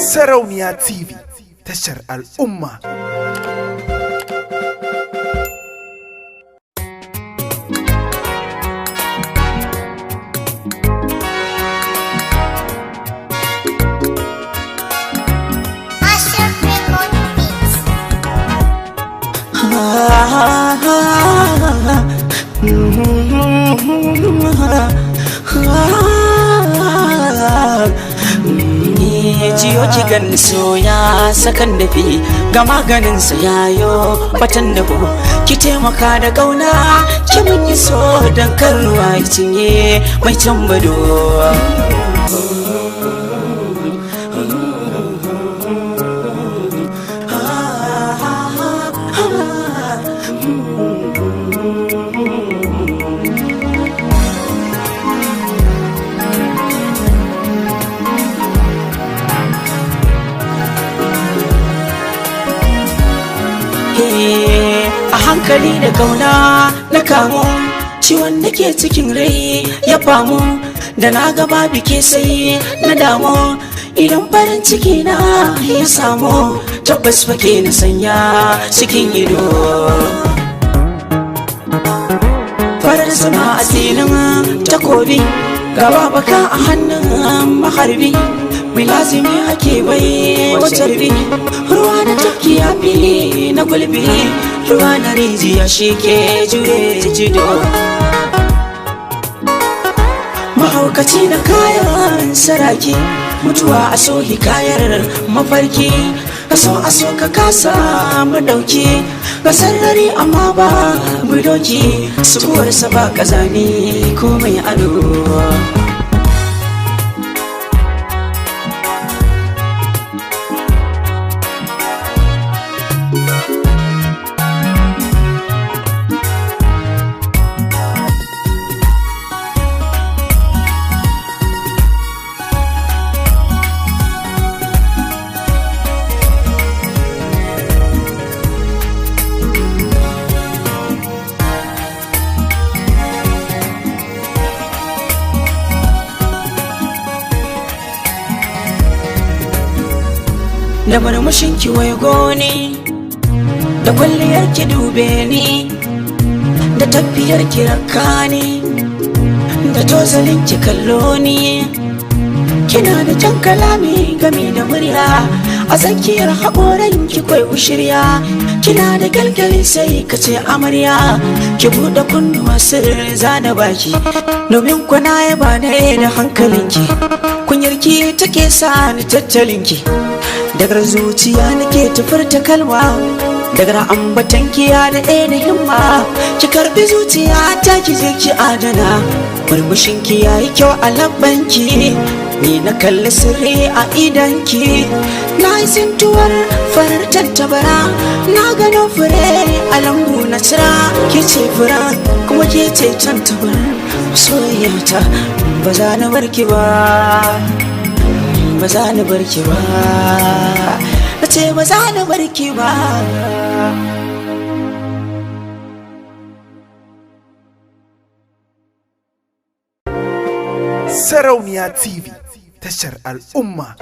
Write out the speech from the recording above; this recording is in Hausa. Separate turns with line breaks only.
Sarauniya TV, tashar al'umma.
Jiyo ki gan soya sakan dafi ga maganin sa yayo batan da ki taimaka da kauna ki mun yi so dan karwa cinye mai tambado. A hankali da kauna na kamo ciwon da ke cikin rai ya famu da na gaba bike sai na damu idan farin ciki na ya samu tabbas fake na sanya cikin ido. Farar zama a tsinin takobi gaba baka a hannun maharbi mai lazimi ake bai wacar bi ruwa na tafki ya fili na gulbi ruwa na rijiya shi ke jure jido. Mahaukaci da kayan saraki mutuwa a so hikayar mafarki aso ka kasa madauki ga sarari amma ba budoki suwarsa ba kazani ko mai ado. Da murmushin ki waigo ni da kwalliyar ki dube ni da tafiyar ki rakka ni da tozalin ki kallo ni kina da jan kalami gami da murya a tsakiyar haƙoran ki kwai ushirya kina da galgali sai ka ce amarya ki buɗe kunnuwa sirri zana baki domin kwana ya ba da hankalinki kunyarki take sa ni tattalinki daga zuciya nake tufurta kalma daga ambatan kiya da ɗaya da himma ki karbi zuciya ta ki je ki adana murmushin ki yayi kyau a labbanki ni na kalli sirri a idanki na yi sintuwar farar tattabara na gano fure a lambu na cira ke ce fura kuma ke ce tantabar soyayyata ba za na barki ba ba za ni barki ba na ce ba za ni barki ba.
Sarauniya TV, tashar al'umma.